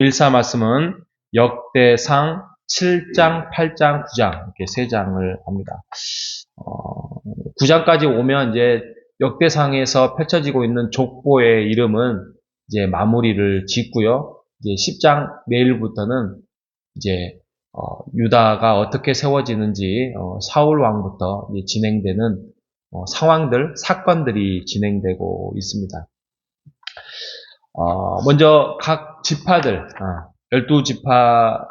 일사 말씀은 역대상 7장, 8장, 9장 이렇게 세 장을 합니다. 9장까지 오면 이제 역대상에서 펼쳐지고 있는 족보의 이름은 이제 마무리를 짓고요. 이제 10장 내일부터는 이제 유다가 어떻게 세워지는지 사울 왕부터 이제 진행되는 상황들, 사건들이 진행되고 있습니다. 먼저 각 지파들, 12지파들의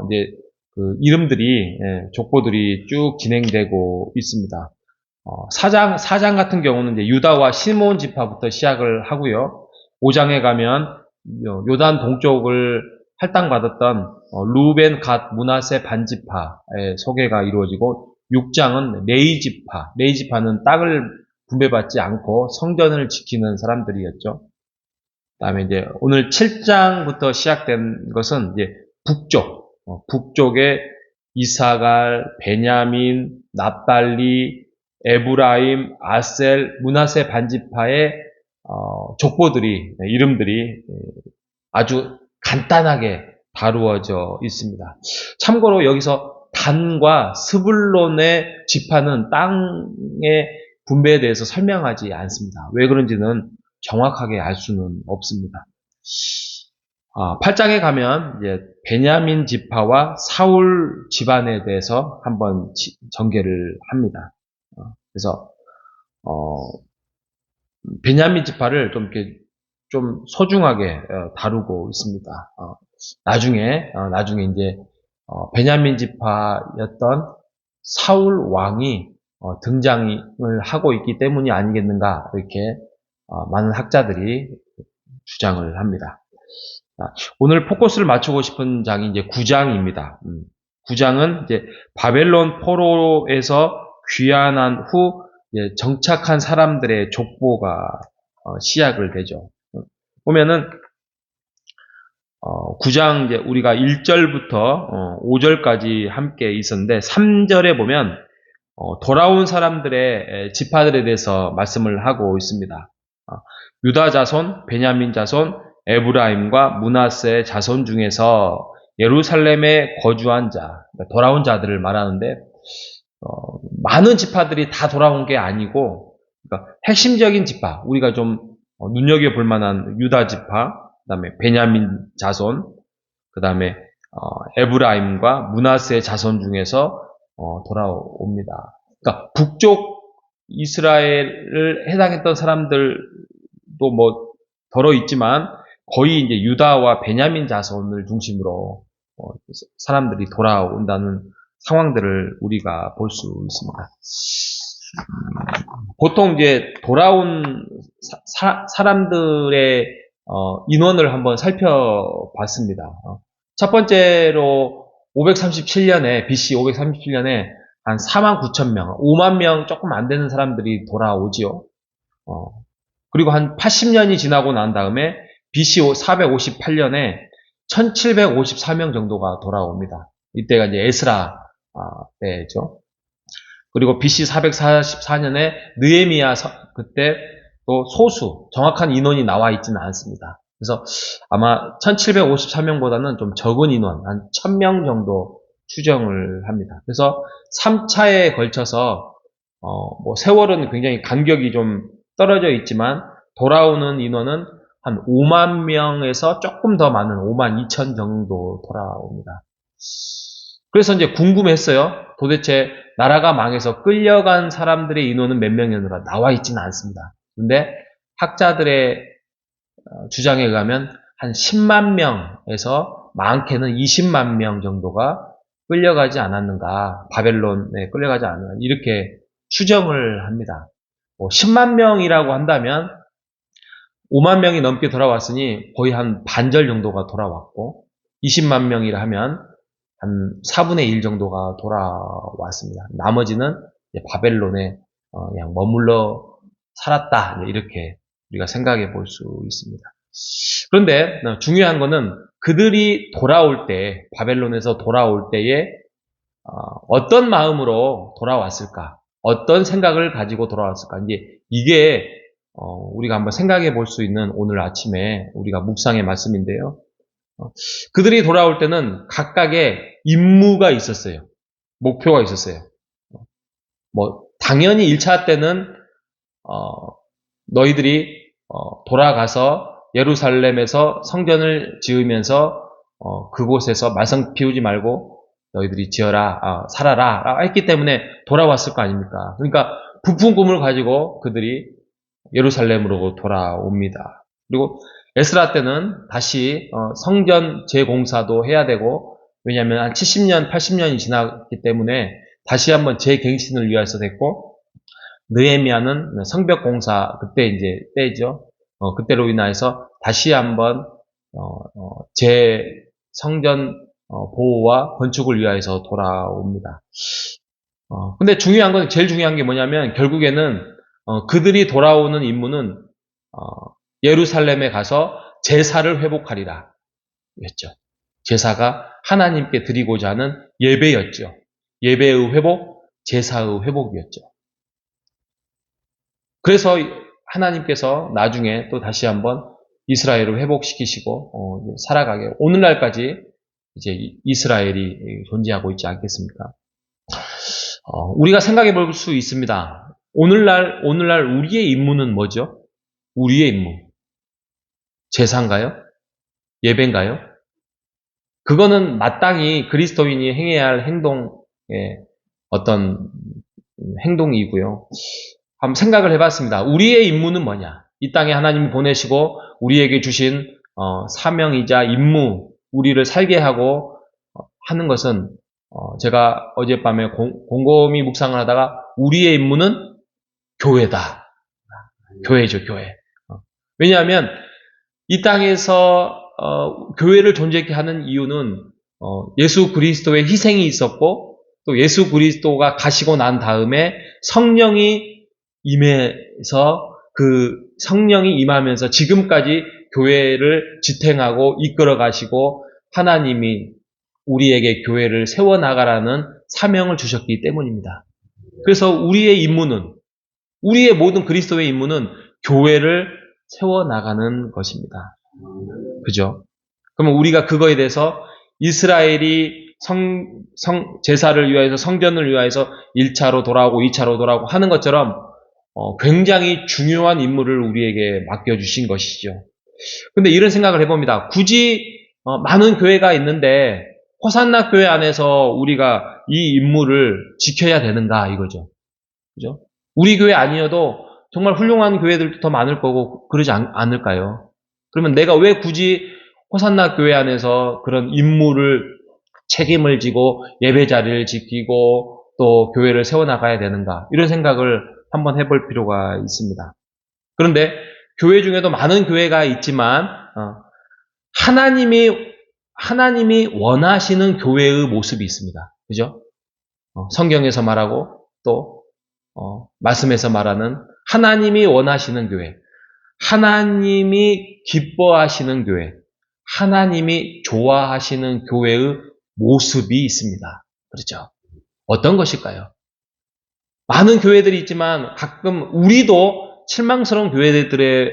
이제 그 이름들이, 족보들이 쭉 진행되고 있습니다. 4장 같은 경우는 이제 유다와 시므온 지파부터 시작을 하고요. 5장에 가면 요단 동쪽을 할당받았던 루벤, 갓, 므낫세 반지파의 소개가 이루어지고 6장은 레위 지파는 땅을 분배받지 않고 성전을 지키는 사람들이었죠. 그다음에 이제 오늘 7장부터 시작된 것은 이제 북쪽에 이사갈, 베냐민, 납달리, 에브라임, 아셀, 므낫세 반지파의 족보들이, 이름들이 아주 간단하게 다루어져 있습니다. 참고로 여기서 단과 스불론의 지파는 땅의 분배에 대해서 설명하지 않습니다. 왜 그런지는 정확하게 알 수는 없습니다. 8장에 가면 이제 베냐민 지파와 사울 집안에 대해서 한번 전개를 합니다. 그래서 베냐민 지파를 좀 이렇게 좀 소중하게 다루고 있습니다. 나중에 이제 베냐민 지파였던 사울 왕이 등장을 하고 있기 때문이 아니겠는가 이렇게 많은 학자들이 주장을 합니다. 오늘 포커스를 맞추고 싶은 장이 이제 9장입니다. 9장은 이제 바벨론 포로에서 귀환한 후 정착한 사람들의 족보가 시작을 되죠. 보면은 9장 이제 우리가 1절부터 5절까지 함께 있었는데 3절에 보면 돌아온 사람들의 지파들에 대해서 말씀을 하고 있습니다. 유다 자손, 베냐민 자손, 에브라임과 므낫세 자손 중에서 예루살렘에 거주한 자, 돌아온 자들을 말하는데 많은 지파들이 다 돌아온 게 아니고 그러니까 핵심적인 지파, 우리가 좀 눈여겨볼 만한 유다 지파, 그 다음에 베냐민 자손, 그 다음에 에브라임과 므낫세 자손 중에서 돌아옵니다. 그러니까 북쪽 이스라엘을 해당했던 사람들도 뭐 덜어 있지만 거의 이제 유다와 베냐민 자손을 중심으로 사람들이 돌아온다는 상황들을 우리가 볼 수 있습니다. 보통 이제 돌아온 사람들의 인원을 한번 살펴봤습니다. 첫 번째로 537년에 BC 537년에 한 49,000명, 5만 명 조금 안 되는 사람들이 돌아오지요. 그리고 한 80년이 지나고 난 다음에 BC 458년에 1754명 정도가 돌아옵니다. 이때가 이제 에스라 때죠. 그리고 BC 444년에 느헤미야 그때 또 소수, 정확한 인원이 나와 있지는 않습니다. 그래서 아마 1754명보다는 좀 적은 인원, 한 1000명 정도 추정을 합니다. 그래서 3차에 걸쳐서 뭐 세월은 굉장히 간격이 좀 떨어져 있지만 돌아오는 인원은 한 5만 명에서 조금 더 많은 5만 2천 정도 돌아옵니다. 그래서 이제 궁금했어요. 도대체 나라가 망해서 끌려간 사람들의 인원은 몇 명이었는가 나와 있지는 않습니다. 근데 학자들의 주장에 의하면 한 10만 명에서 많게는 20만 명 정도가 끌려가지 않았는가, 바벨론에 끌려가지 않았는가 이렇게 추정을 합니다. 10만 명이라고 한다면 5만 명이 넘게 돌아왔으니 거의 한 반절 정도가 돌아왔고 20만 명이라 하면 한 4분의 1 정도가 돌아왔습니다. 나머지는 바벨론에 그냥 머물러 살았다 이렇게 우리가 생각해 볼 수 있습니다. 그런데 중요한 거는 그들이 돌아올 때 바벨론에서 돌아올 때에 어떤 마음으로 돌아왔을까? 어떤 생각을 가지고 돌아왔을까? 이게 우리가 한번 생각해 볼 수 있는 오늘 아침에 우리가 묵상의 말씀인데요. 그들이 돌아올 때는 각각의 임무가 있었어요. 목표가 있었어요. 당연히 1차 때는, 너희들이, 돌아가서 예루살렘에서 성전을 지으면서, 그곳에서 말썽 피우지 말고 너희들이 지어라, 살아라, 했기 때문에 돌아왔을 거 아닙니까? 그러니까 부푼 꿈을 가지고 그들이 예루살렘으로 돌아옵니다. 그리고 에스라 때는 다시 성전 재공사도 해야 되고, 왜냐하면 한 70년, 80년이 지났기 때문에 다시 한번 재갱신을 위해서 됐고, 느헤미야는 성벽 공사 그때 이제 때죠. 그때로 인해서 다시 한번 재성전 보호와 건축을 위하여서 돌아옵니다. 근데 제일 중요한 게 뭐냐면 결국에는 그들이 돌아오는 임무는 예루살렘에 가서 제사를 회복하리라 였죠. 제사가 하나님께 드리고자 하는 예배였죠. 예배의 회복, 제사의 회복이었죠. 그래서 하나님께서 나중에 또 다시 한번 이스라엘을 회복시키시고 살아가게 오늘날까지 이제 이스라엘이 존재하고 있지 않겠습니까? 우리가 생각해 볼 수 있습니다. 오늘날 우리의 임무는 뭐죠? 우리의 임무. 제사인가요? 예배인가요? 그거는 마땅히 그리스도인이 행해야 할 행동의 어떤 행동이고요. 한번 생각을 해봤습니다. 우리의 임무는 뭐냐? 이 땅에 하나님이 보내시고 우리에게 주신 사명이자 임무, 우리를 살게 하고 하는 것은 제가 어젯밤에 곰곰이 묵상을 하다가 우리의 임무는 교회다. 교회죠, 교회. 왜냐하면 이 땅에서 교회를 존재케 하는 이유는 예수 그리스도의 희생이 있었고 또 예수 그리스도가 가시고 난 다음에 성령이 임해서 그 성령이 임하면서 지금까지 교회를 지탱하고 이끌어 가시고 하나님이 우리에게 교회를 세워나가라는 사명을 주셨기 때문입니다. 그래서 우리의 모든 그리스도의 임무는 교회를 세워나가는 것입니다. 그죠? 그러면 우리가 그거에 대해서 이스라엘이 제사를 위하여서 성전을 위하여서 1차로 돌아오고 2차로 돌아오고 하는 것처럼 굉장히 중요한 임무를 우리에게 맡겨주신 것이죠. 근데 이런 생각을 해봅니다. 굳이 많은 교회가 있는데 호산나 교회 안에서 우리가 이 임무를 지켜야 되는가 이거죠. 그죠? 우리 교회 아니어도 정말 훌륭한 교회들도 더 많을 거고 그러지 않을까요? 그러면 내가 왜 굳이 호산나 교회 안에서 그런 책임을 지고 예배 자리를 지키고 또 교회를 세워나가야 되는가 이런 생각을 한번 해볼 필요가 있습니다. 그런데 교회 중에도 많은 교회가 있지만 하나님이 원하시는 교회의 모습이 있습니다. 그죠? 성경에서 말하고 또 말씀에서 말하는 하나님이 원하시는 교회, 하나님이 기뻐하시는 교회, 하나님이 좋아하시는 교회의 모습이 있습니다. 그렇죠? 어떤 것일까요? 많은 교회들이 있지만 가끔 우리도 실망스러운 교회들의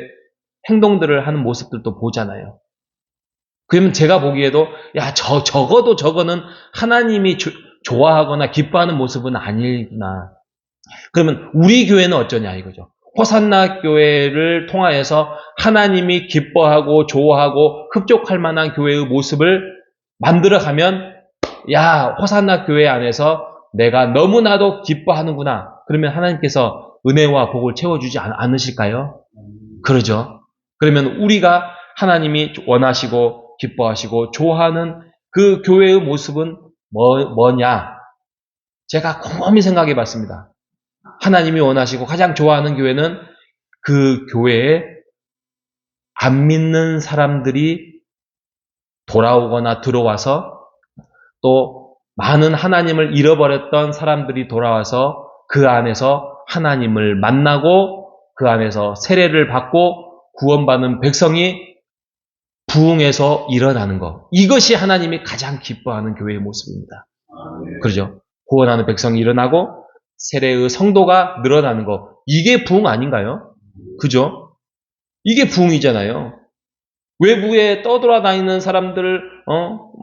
행동들을 하는 모습들도 보잖아요. 그러면 제가 보기에도 적어도 저거는 하나님이 좋아하거나 기뻐하는 모습은 아니구나. 그러면 우리 교회는 어쩌냐 이거죠. 호산나 교회를 통하여서 하나님이 기뻐하고 좋아하고 흡족할 만한 교회의 모습을 만들어가면 호산나 교회 안에서 내가 너무나도 기뻐하는구나. 그러면 하나님께서 은혜와 복을 채워주지 않으실까요? 그러죠. 그러면 우리가 하나님이 원하시고 기뻐하시고 좋아하는 그 교회의 모습은 뭐냐? 제가 곰곰이 생각해 봤습니다. 하나님이 원하시고 가장 좋아하는 교회는 그 교회에 안 믿는 사람들이 돌아오거나 들어와서 또 많은 하나님을 잃어버렸던 사람들이 돌아와서 그 안에서 하나님을 만나고 그 안에서 세례를 받고 구원받는 백성이 부흥해서 일어나는 것. 이것이 하나님이 가장 기뻐하는 교회의 모습입니다. 그러죠? 구원하는 백성이 일어나고 세례의 성도가 늘어나는 것. 이게 부흥 아닌가요? 그죠? 이게 부흥이잖아요. 외부에 떠돌아다니는 사람들,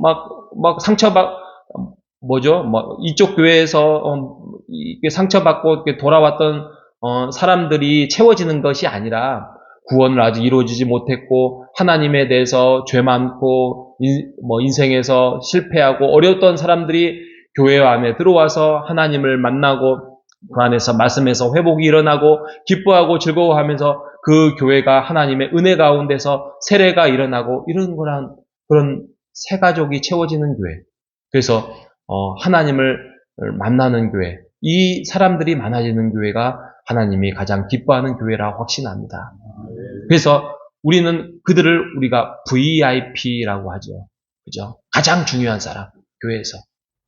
막 상처받, 이쪽 교회에서, 이게 상처받고 이렇게 돌아왔던, 사람들이 채워지는 것이 아니라, 구원을 아직 이루어지지 못했고, 하나님에 대해서 죄 많고, 인생에서 실패하고, 어려웠던 사람들이 교회 안에 들어와서 하나님을 만나고, 그 안에서 말씀에서 회복이 일어나고, 기뻐하고 즐거워하면서 그 교회가 하나님의 은혜 가운데서 세례가 일어나고 이런 거란 그런 새 가족이 채워지는 교회. 그래서 하나님을 만나는 교회. 이 사람들이 많아지는 교회가 하나님이 가장 기뻐하는 교회라 확신합니다. 그래서 우리는 그들을 우리가 VIP라고 하죠. 그죠? 가장 중요한 사람, 교회에서.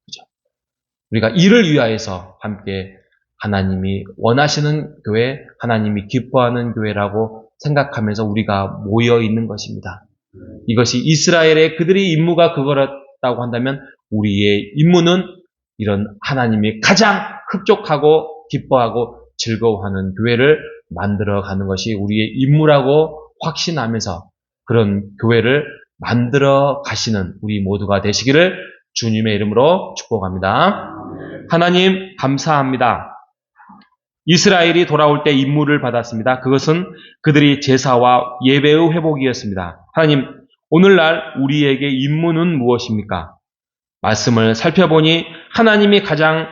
그죠? 우리가 이를 위하여서 함께 하나님이 원하시는 교회, 하나님이 기뻐하는 교회라고 생각하면서 우리가 모여 있는 것입니다. 이것이 이스라엘의 그들의 임무가 그거였다고 한다면 우리의 임무는 이런 하나님이 가장 흡족하고 기뻐하고 즐거워하는 교회를 만들어가는 것이 우리의 임무라고 확신하면서 그런 교회를 만들어 가시는 우리 모두가 되시기를 주님의 이름으로 축복합니다. 하나님 감사합니다. 이스라엘이 돌아올 때 임무를 받았습니다. 그것은 그들이 제사와 예배의 회복이었습니다. 하나님, 오늘날 우리에게 임무는 무엇입니까? 말씀을 살펴보니 하나님이 가장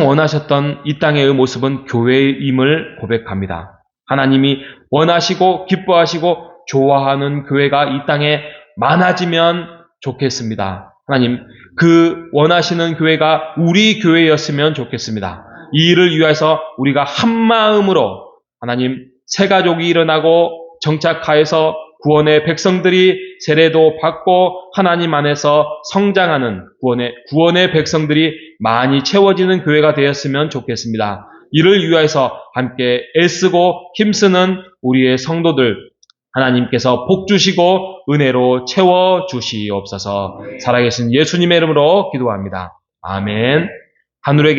원하셨던 이 땅의 모습은 교회임을 고백합니다. 하나님이 원하시고 기뻐하시고 좋아하는 교회가 이 땅에 많아지면 좋겠습니다. 하나님, 그 원하시는 교회가 우리 교회였으면 좋겠습니다. 이 일을 위해서 우리가 한마음으로 하나님 새 가족이 일어나고 정착하여서 구원의 백성들이 세례도 받고 하나님 안에서 성장하는 구원의 백성들이 많이 채워지는 교회가 되었으면 좋겠습니다. 이를 위해서 함께 애쓰고 힘쓰는 우리의 성도들 하나님께서 복 주시고 은혜로 채워 주시옵소서. 살아계신 예수님의 이름으로 기도합니다. 아멘. 하늘에